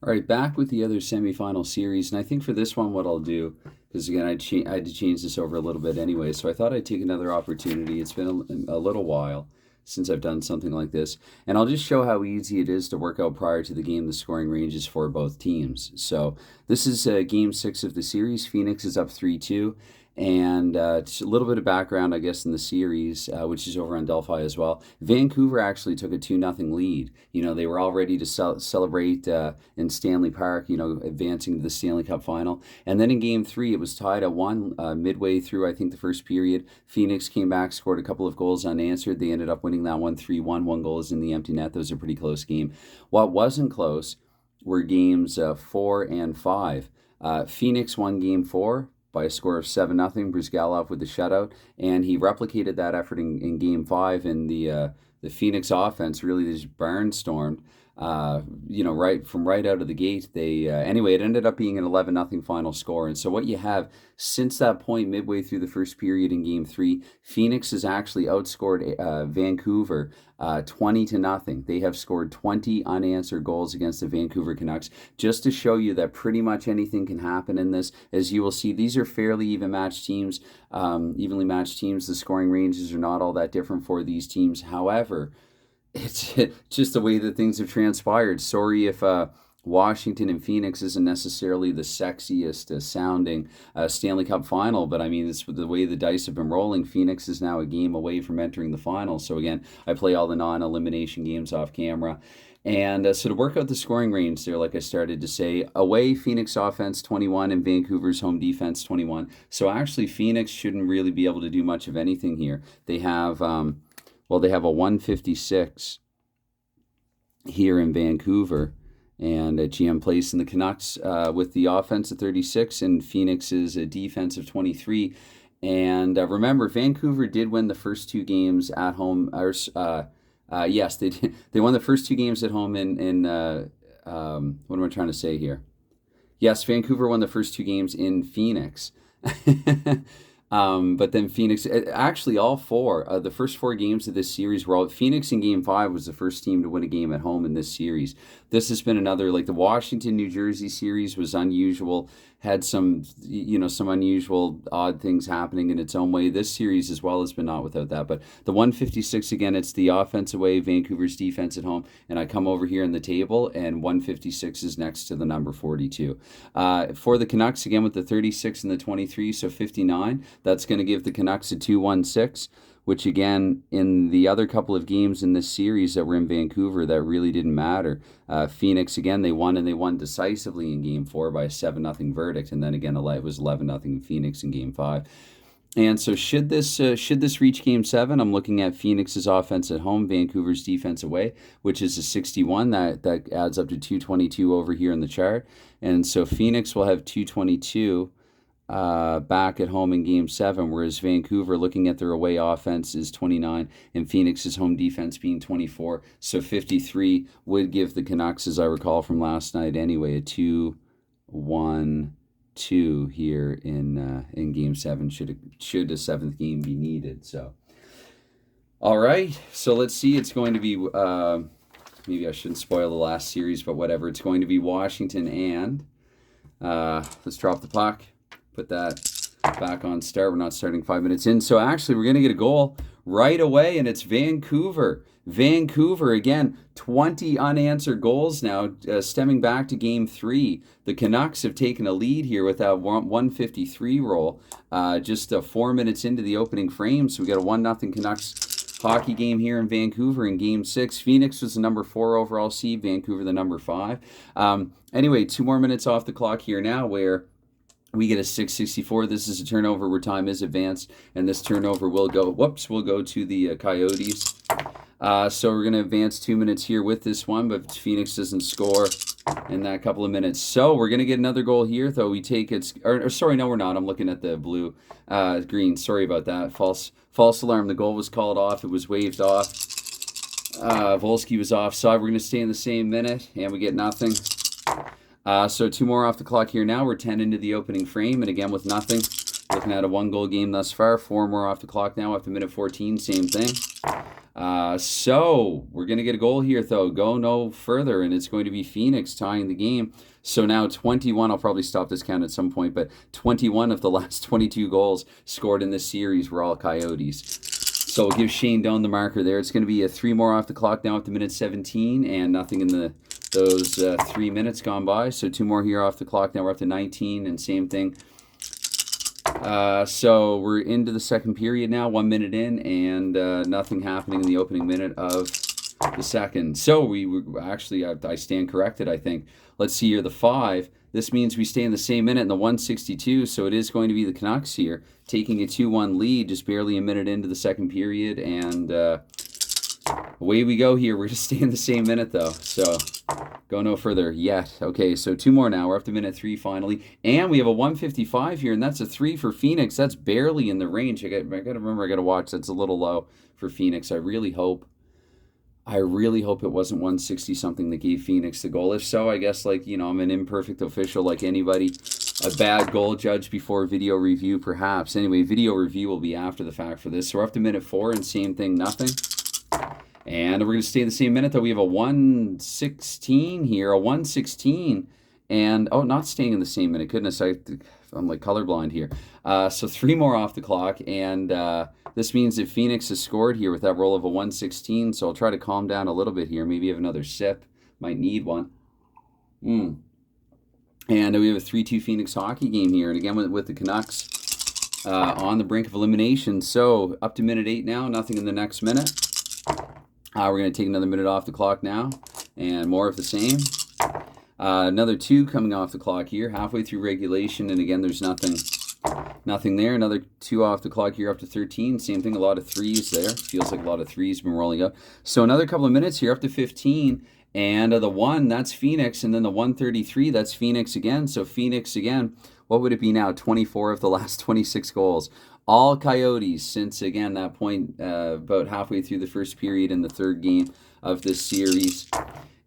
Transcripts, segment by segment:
All right, back with the other semifinal series, and I think for this one, what I'll do, because again, I had to change this over a little bit anyway, so I thought I'd take another opportunity. It's been a little while since I've done something like this, and I'll just show how easy it is to work out prior to the game the scoring ranges for both teams. So this is Game 6 of the series. Phoenix is up 3-2. And just a little bit of background, I guess, in the series, which is over on Delphi as well. Vancouver actually took a 2-0 lead. You know, they were all ready to celebrate in Stanley Park, you know, advancing to the Stanley Cup Final. And then in Game 3, it was tied at 1 midway through, I think, the first period. Phoenix came back, scored a couple of goals unanswered. They ended up winning that one 3-1. One goal is in the empty net. That was a pretty close game. What wasn't close were Games 4 and 5. Phoenix won Game 4 by a score of 7-0. Brizgalov with the shutout, and he replicated that effort in Game 5. And the Phoenix offense really just barnstormed. You know, right out of the gate. They anyway, it ended up being an 11-0 final score. And so what you have since that point, midway through the first period in Game 3, Phoenix has actually outscored Vancouver 20-0. They have scored 20 unanswered goals against the Vancouver Canucks, just to show you that pretty much anything can happen in this. As you will see, these are fairly evenly matched teams. The scoring ranges are not all that different for these teams. However, it's just the way that things have transpired. Sorry if Washington and Phoenix isn't necessarily the sexiest sounding Stanley Cup final, but I mean, it's the way the dice have been rolling. Phoenix is now a game away from entering the final. So again, I play all the non-elimination games off camera. And so to work out the scoring range there, like I started to say, away Phoenix offense 21 and Vancouver's home defense 21. So actually Phoenix shouldn't really be able to do much of anything here. They have they have a 156 here in Vancouver, and GM placing the Canucks with the offense at 36 and Phoenix's defense of 23. And remember, Vancouver did win the first two games at home. Yes, they did. They won the first two games at home in what am I trying to say here? Yes, Vancouver won the first two games in Phoenix. But then Phoenix, actually all four, the first four games of this series were all, Phoenix in Game 5 was the first team to win a game at home in this series. This has been another, like the Washington-New Jersey series was unusual, had some unusual, odd things happening in its own way. This series as well has been not without that. But the 156, again, it's the offense away, Vancouver's defense at home. And I come over here in the table, and 156 is next to the number 42. For the Canucks, again, with the 36 and the 23, so 59, that's going to give the Canucks a 2-1-6, which again, in the other couple of games in this series that were in Vancouver, that really didn't matter. Phoenix, again, they won, and they won decisively in Game 4 by a 7-0 verdict. And then again, it was 11-0 in Phoenix in Game 5. And so should this reach Game 7, I'm looking at Phoenix's offense at home, Vancouver's defense away, which is a 61. That adds up to 222 over here in the chart. And so Phoenix will have 222 back at home in Game 7, whereas Vancouver, looking at their away offense, is 29, and Phoenix's home defense being 24. So 53 would give the Canucks, as I recall from last night anyway, a 2-1-2 here in Game 7, should a seventh game be needed. So, all right, so let's see. It's going to be, maybe I shouldn't spoil the last series, but whatever. It's going to be Washington and, let's drop the puck. Put that back on start. We're not starting 5 minutes in. So actually, we're going to get a goal right away, and it's Vancouver. Vancouver, again, 20 unanswered goals now, stemming back to Game 3. The Canucks have taken a lead here with that 153 roll, just 4 minutes into the opening frame. So we got a 1-0 Canucks hockey game here in Vancouver in Game 6. Phoenix was the number 4 overall seed, Vancouver the number 5. Anyway, 2 more minutes off the clock here now, where we get a 664. This is a turnover where time is advanced, and this turnover will go to the Coyotes. So we're going to advance 2 minutes here with this one, but Phoenix doesn't score in that couple of minutes. So we're going to get another goal here, though we take it. Sorry, no, we're not. I'm looking at the blue, green. Sorry about that. False alarm. The goal was called off. It was waved off. Volsky was offside. We're going to stay in the same minute, and we get nothing. So 2 more off the clock here now. We're 10 into the opening frame, and again with nothing. Looking at a 1-goal game thus far. 4 more off the clock now after minute 14. Same thing. So we're going to get a goal here, though. Go no further, and it's going to be Phoenix tying the game. So now 21, I'll probably stop this count at some point, but 21 of the last 22 goals scored in this series were all Coyotes. So we'll give Shane Doan the marker there. It's going to be a 3 more off the clock now up to minute 17, and nothing in those 3 minutes gone by. So 2 more here off the clock. Now we're up to 19, and same thing. So we're into the second period now, 1 minute in, and nothing happening in the opening minute of the second. So we actually, I stand corrected, I think. Let's see here, the 5. This means we stay in the same minute in the 162, so it is going to be the Canucks here, taking a 2-1 lead, just barely a minute into the second period, and away we go here. We're going to stay in the same minute, though, so go no further yet. Okay, so 2 more now. We're up to minute 3 finally, and we have a 155 here, and that's a 3 for Phoenix. That's barely in the range. I got to remember, I got to watch. That's a little low for Phoenix. I really hope it wasn't 160-something that gave Phoenix the goal. If so, I guess, like, I'm an imperfect official like anybody. A bad goal judge before video review, perhaps. Anyway, video review will be after the fact for this. So we're up to minute 4, and same thing, nothing. And we're going to stay in the same minute, though. We have a 116 here, a 116. And, not staying in the same minute. Goodness, I'm like colorblind here. So 3 more off the clock, and this means that Phoenix has scored here with that roll of a 116, so I'll try to calm down a little bit here. Maybe have another sip. Might need one. And we have a 3-2 Phoenix hockey game here, and again with the Canucks on the brink of elimination. So up to minute 8 now, nothing in the next minute. We're going to take another minute off the clock now, and more of the same. Another 2 coming off the clock here, halfway through regulation, and again, there's nothing there. Another 2 off the clock here, up to 13. Same thing, a lot of 3s there. Feels like a lot of 3s been rolling up. So another couple of minutes here, up to 15, and the 1, that's Phoenix, and then the 133, that's Phoenix again. So Phoenix again, what would it be now? 24 of the last 26 goals. All Coyotes since, again, that point about halfway through the first period in the third game of this series.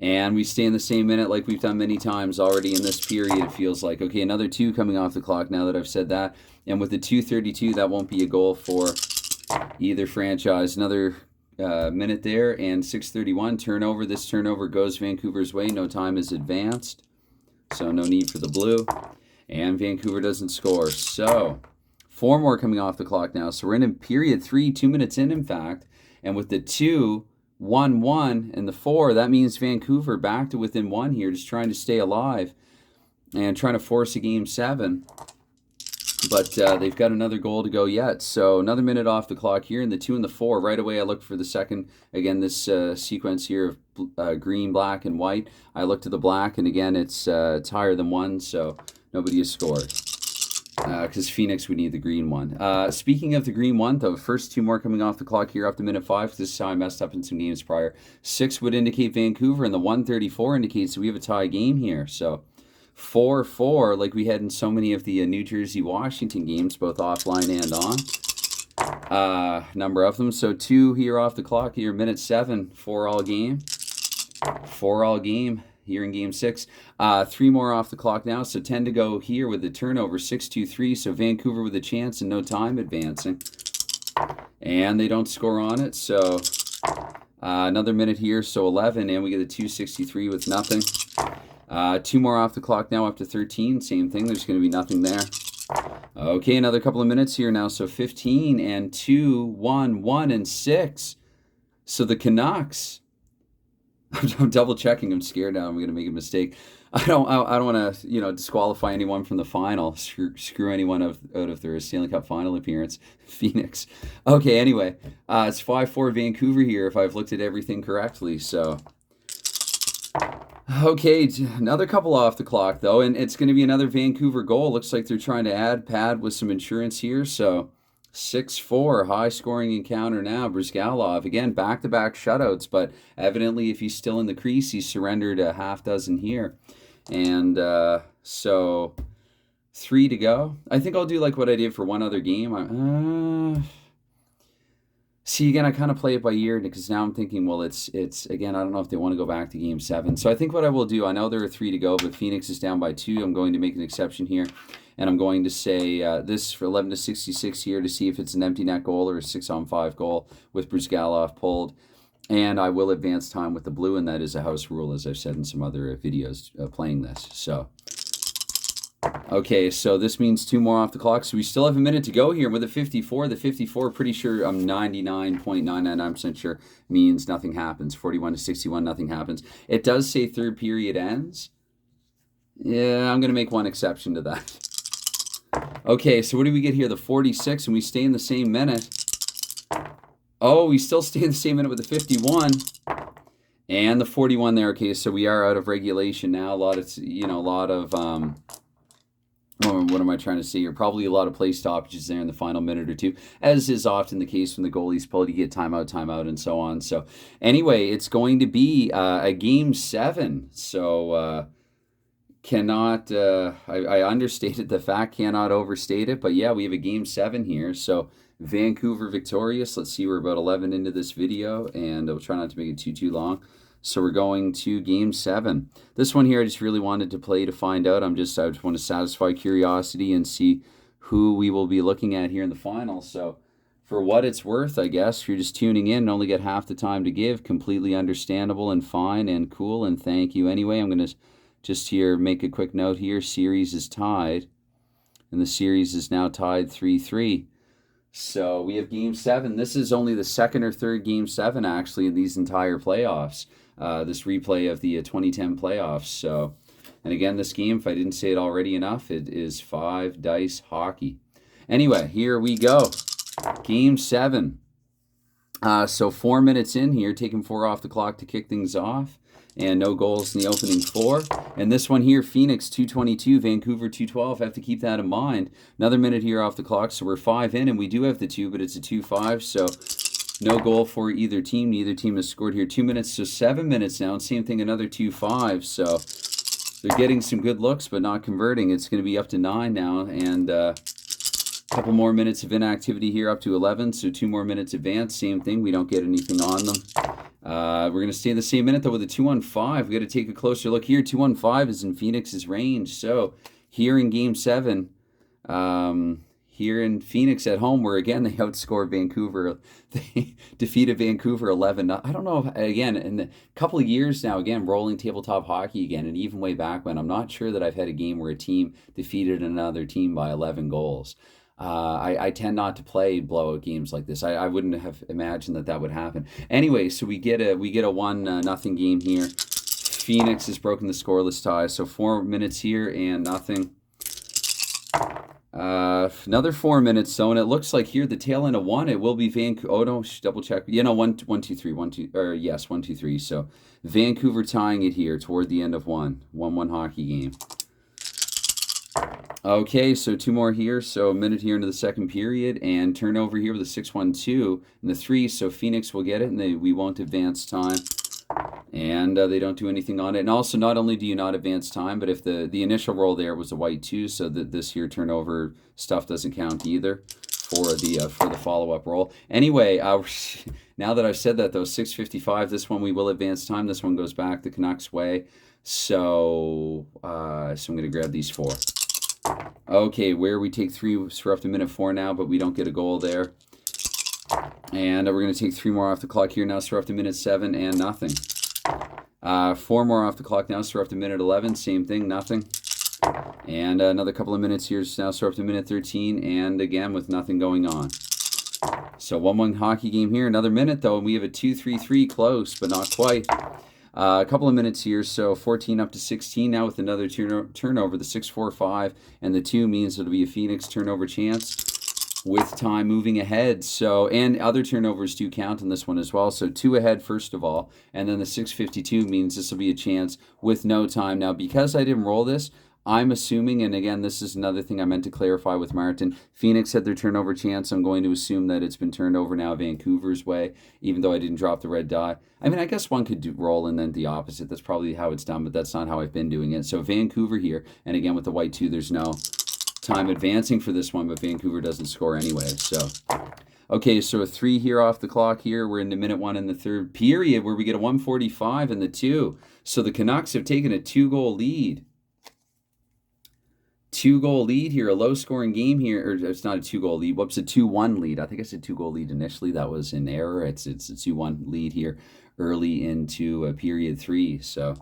And we stay in the same minute like we've done many times already in this period, it feels like. Okay, another 2 coming off the clock now that I've said that. And with the 2:32, that won't be a goal for either franchise. Another minute there, and 6:31 turnover. This turnover goes Vancouver's way. No time is advanced, so no need for the blue. And Vancouver doesn't score. So 4 more coming off the clock now. So we're in period 3, 2 minutes in fact. And with the 2, 1-1, and the 4, that means Vancouver back to within 1 here, just trying to stay alive and trying to force a game 7. But they've got another goal to go yet. So another minute off the clock here, and the 2 and the 4. Right away, I look for the second. Again, this sequence here of green, black, and white. I look to the black, and again, it's higher than 1, so nobody has scored. Because Phoenix would need the green one. Speaking of the green one, though, first 2 more coming off the clock here up to minute 5. This is how I messed up in some games prior. 6 would indicate Vancouver, and the 134 indicates that we have a tie game here. So 4-4, like we had in so many of the New Jersey-Washington games, both offline and on. Number of them. So 2 here off the clock here, minute 7, 4-all game. 4-all game here in game 6. 3 more off the clock now, so 10 to go here with the turnover, 6-2-3. So Vancouver with a chance and no time advancing. And they don't score on it, so another minute here, so 11, and we get a 2:63 with nothing. 2 more off the clock now, up to 13. Same thing, there's going to be nothing there. Okay, another couple of minutes here now, so 15 and 2, 1, 1 and 6. So the Canucks, I'm double checking. I'm scared now I'm going to make a mistake. I don't want to disqualify anyone from the final. Screw anyone out of their Stanley Cup Final appearance. Phoenix. Okay. Anyway, it's 5-4 Vancouver here if I've looked at everything correctly. So okay, another couple off the clock though, and it's going to be another Vancouver goal. Looks like they're trying to add pad with some insurance here. So 6-4, high-scoring encounter now. Brizgalov, again, back-to-back shutouts, but evidently if he's still in the crease, he's surrendered a half dozen here. And so 3 to go. I think I'll do like what I did for one other game. See, again, I kind of play it by ear because now I'm thinking, well, it's again, I don't know if they want to go back to game 7. So I think what I will do, I know there are 3 to go, but Phoenix is down by 2. I'm going to make an exception here, and I'm going to say this for 11 to 66 here to see if it's an empty net goal or a 6-on-5 goal with Brzgalov pulled. And I will advance time with the blue, and that is a house rule, as I've said in some other videos playing this. So, okay, so this means 2 more off the clock. So we still have a minute to go here with a 54. The 54, pretty sure, I'm 99.99% sure, means nothing happens. 41 to 61, nothing happens. It does say third period ends. Yeah, I'm going to make one exception to that. Okay, so what do we get here? The 46, and we stay in the same minute. Oh, we still stay in the same minute with the 51 and the 41 there. Okay, so we are out of regulation now. A lot of, what am I trying to say here? Probably a lot of play stoppages there in the final minute or two, as is often the case when the goalie's pulled. You get timeout, and so on. So anyway, it's going to be a game 7. So cannot, I understated the fact, cannot overstate it. But yeah, we have a game 7 here. So Vancouver victorious. Let's see, we're about 11 into this video, and I'll try not to make it too long. So we're going to game 7. This one here I just really wanted to play to find out. I just want to satisfy curiosity and see who we will be looking at here in the final. So for what it's worth, I guess, if you're just tuning in and only get half the time to give, completely understandable and fine and cool, and thank you anyway. I'm going to just here make a quick note here. Series is tied, and the series is now tied 3-3. So we have game 7. This is only the second or third game 7 actually in these entire playoffs. This replay of the 2010 playoffs. So, and again, this game, if I didn't say it already enough, it is 5 dice hockey. Anyway, here we go. Game 7. So 4 minutes in here, taking 4 off the clock to kick things off. And no goals in the opening 4. And this one here, Phoenix 222, Vancouver 212. Have to keep that in mind. Another minute here off the clock, so we're 5 in, and we do have the 2, but it's a 2-5, so no goal for either team. Neither team has scored here. 2 minutes, so 7 minutes now. And same thing, another 2-5. So they're getting some good looks, but not converting. It's going to be up to 9 now, and a couple more minutes of inactivity here, up to 11. So 2 more minutes advance. Same thing. We don't get anything on them. We're going to stay in the same minute, though, with a 2-on-5. We've got to take a closer look here. 2-on-5 is in Phoenix's range. So here in Game 7, here in Phoenix at home, where, again, they outscored Vancouver. They defeated Vancouver 11. I don't know, again, in a couple of years now, again, rolling tabletop hockey again, and even way back when, I'm not sure that I've had a game where a team defeated another team by 11 goals. I tend not to play blowout games like this. I wouldn't have imagined that would happen. Anyway, so we get a 1-0 game here. Phoenix has broken the scoreless tie. So 4 minutes here and nothing. Another 4 minutes though, and it looks like here the tail end of 1. It will be Vancouver. Oh no, double check. 1, 2, 3. 1, 2. Or yes, 1, 2, 3. So Vancouver tying it here toward the end of 1. 1-1 hockey game. Okay, so 2 more here. So a minute here into the second period, and turnover here with a 6-1-2 and the 3. So Phoenix will get it, and we won't advance time. And they don't do anything on it. And also, not only do you not advance time, but if the initial roll there was a white 2, so that this here turnover stuff doesn't count either for the follow-up roll. Anyway, now that I've said that, though, 6:55. This one we will advance time. This one goes back the Canucks way. So I'm going to grab these 4. Okay, where we take 3, we're up to minute 4 now, but we don't get a goal there. And we're going to take 3 more off the clock here now, so we're up to minute 7 and nothing. 4 more off the clock now, so we're up to minute 11, same thing, nothing. And another couple of minutes here now, so we're up to minute 13, and again with nothing going on. So 1-1 hockey game here, another minute though, and we have a 2-3-3, close, but not quite. A couple of minutes here, so 14 up to 16 now with another turnover, the 6-4-5, and the 2 means it'll be a Phoenix turnover chance with time moving ahead. So, and other turnovers do count in this one as well. So 2 ahead first of all, and then the 6:52 means this will be a chance with no time. Now, because I didn't roll this, I'm assuming, and again, this is another thing I meant to clarify with Martin, Phoenix had their turnover chance. I'm going to assume that it's been turned over now Vancouver's way, even though I didn't drop the red die. I mean, I guess one could roll and then the opposite. That's probably how it's done, but that's not how I've been doing it. So Vancouver here, and again with the white 2, there's no time advancing for this one, but Vancouver doesn't score anyway. So Okay, so a 3 here off the clock here. We're into minute 1 in the third period where we get a 145 in the 2. So the Canucks have taken a 2-goal lead. 2-goal lead here, a low-scoring game here. Or it's not a 2-goal lead. Whoops, a 2-1 lead. I think I said 2-goal lead initially. That was an error. It's a 2-1 lead here early into period 3. So,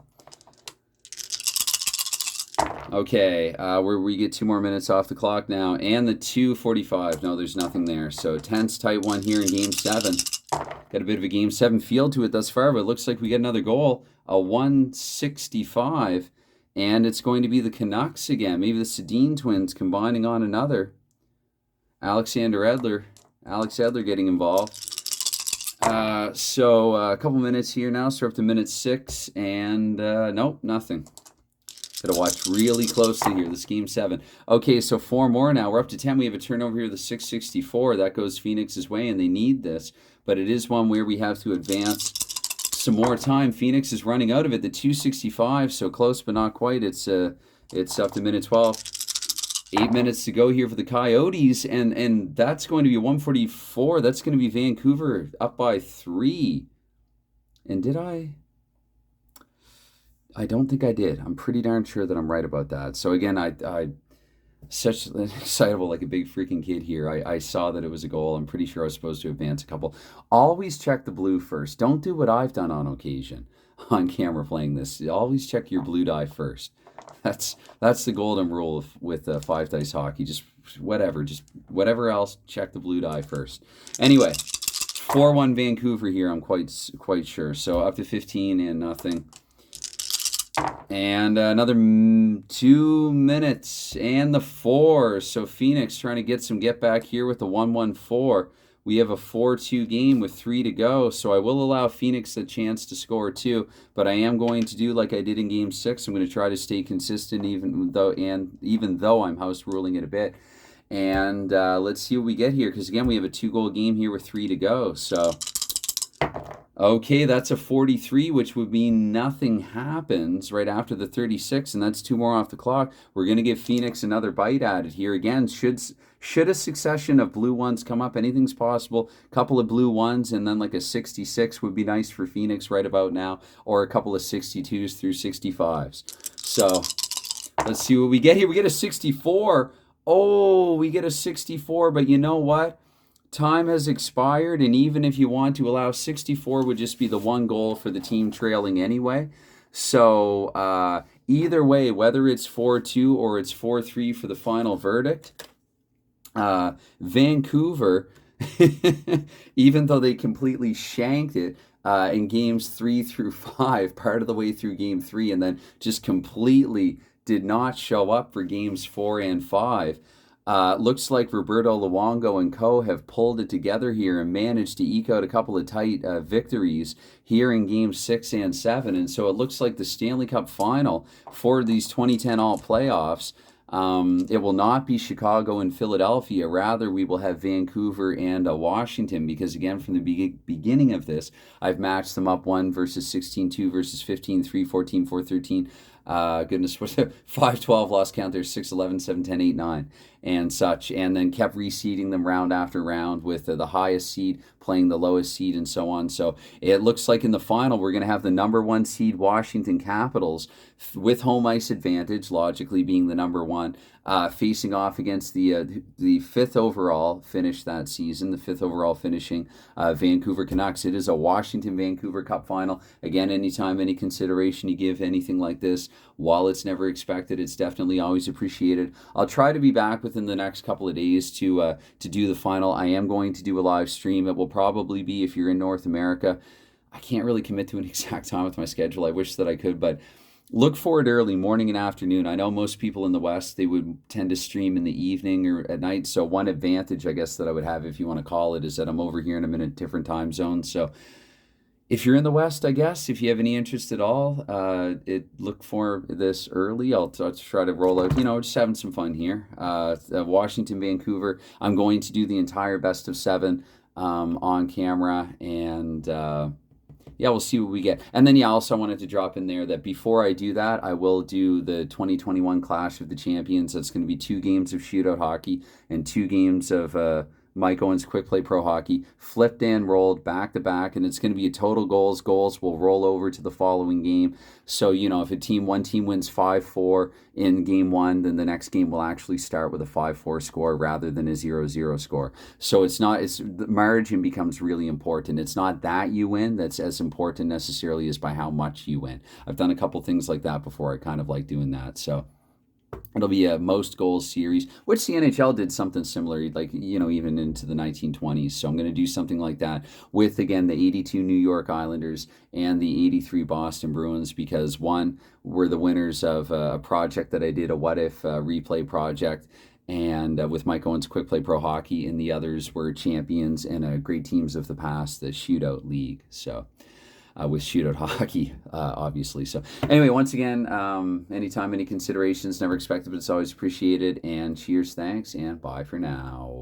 okay, where we get 2 more minutes off the clock now. And the 2:45. No, there's nothing there. So, tense, tight one here in Game 7. Got a bit of a Game 7 feel to it thus far, but it looks like we get another goal. A 165. And it's going to be the Canucks again. Maybe the Sedin twins combining on another. Alex Edler getting involved. So a couple minutes here now. So we're up to minute 6. And nope, nothing. Got to watch really closely here. This Game 7. Okay, so 4 more now. We're up to 10. We have a turnover here, the 664. That goes Phoenix's way, and they need this. But it is one where we have to advance some more time. Phoenix is running out of it. The 265, so close but not quite. It's up to minute 12. 8 minutes to go here for the Coyotes, and that's going to be 144. That's going to be Vancouver up by 3. And did I don't think I did. I'm pretty darn sure that I'm right about that. So again, I such excitable, like a big freaking kid here. I saw that it was a goal. I'm pretty sure I was supposed to advance a couple. Always check the blue first. Don't do what I've done on occasion on camera playing this. Always check your blue die first. That's the golden rule with 5 dice hockey. Just whatever else, check the blue die first. Anyway, 4-1 Vancouver here. I'm quite sure. So up to 15 and nothing. And another 2 minutes and the 4. So Phoenix trying to get some get back here with the 1-1-4. We have a 4-2 game with 3 to go. So I will allow Phoenix a chance to score 2. But I am going to do like I did in Game 6. I'm going to try to stay consistent even though I'm house ruling it a bit. And let's see what we get here. Because again, we have a 2-goal game here with 3 to go. So okay, that's a 43, which would mean nothing happens right after the 36, and that's 2 more off the clock. We're going to give Phoenix another bite at it here. Again, should a succession of blue ones come up, anything's possible. A couple of blue ones, and then like a 66 would be nice for Phoenix right about now, or a couple of 62s through 65s. So let's see what we get here. We get a 64. Oh, we get a 64, but you know what? Time has expired, and even if you want to allow 64 would just be the 1 goal for the team trailing anyway. So either way, whether it's 4-2 or it's 4-3 for the final verdict, Vancouver, even though they completely shanked it in games 3 through 5, part of the way through game 3, and then just completely did not show up for games 4 and 5, looks like Roberto Luongo and co have pulled it together here and managed to eke out a couple of tight victories here in Games 6 and 7. And so it looks like the Stanley Cup Final for these 2010 All Playoffs, it will not be Chicago and Philadelphia. Rather, we will have Vancouver and Washington, because again, from the beginning of this, I've matched them up 1 versus 16, 2 versus 15, 3, 14, 4, 13. Goodness, 5-12 lost count there, 6-11, 7-10, 8-9, and such, and then kept reseeding them round after round with the highest seed playing the lowest seed and so on. So it looks like in the final we're going to have the number 1 seed Washington Capitals with home ice advantage, logically being the number 1, facing off against the 5th overall finish that season, the 5th overall finishing Vancouver Canucks. It is a Washington-Vancouver Cup Final. Again, anytime, any consideration you give anything like this, while it's never expected, it's definitely always appreciated. I'll try to be back within the next couple of days to do the final. I am going to do a live stream. It will probably be, if you're in North America, I can't really commit to an exact time with my schedule. I wish that I could, but look for it early, morning and afternoon. I know most people in the West, they would tend to stream in the evening or at night. So one advantage, I guess, that I would have, if you want to call it, is that I'm over here and I'm in a different time zone. So if you're in the West, I guess, if you have any interest at all, look for this early. I'll try to roll out, just having some fun here. Washington, Vancouver. I'm going to do the entire best of 7 on camera, and yeah, we'll see what we get. And then, yeah, also I wanted to drop in there that before I do that, I will do the 2021 Clash of the Champions. That's going to be 2 games of shootout hockey and 2 games of Mike Owens Quick Play Pro Hockey, flipped and rolled back to back, and it's going to be a total goals. Goals will roll over to the following game. So, if one team wins 5-4 in game one, then the next game will actually start with a 5-4 score rather than a 0-0 score. So the margin becomes really important. It's not that you win that's as important necessarily as by how much you win. I've done a couple things like that before. I kind of like doing that. So it'll be a most goals series, which the NHL did something similar, like, even into the 1920s. So I'm going to do something like that with, again, the 82 New York Islanders and the 83 Boston Bruins, because one, we're the winners of a project that I did, a What If replay project, and with Mike Owens Quick Play Pro Hockey, and the others were champions and great teams of the past, the Shootout League. So with shootout hockey, obviously. So anyway, once again, anytime, any considerations, never expected, but it's always appreciated. And cheers, thanks, and bye for now.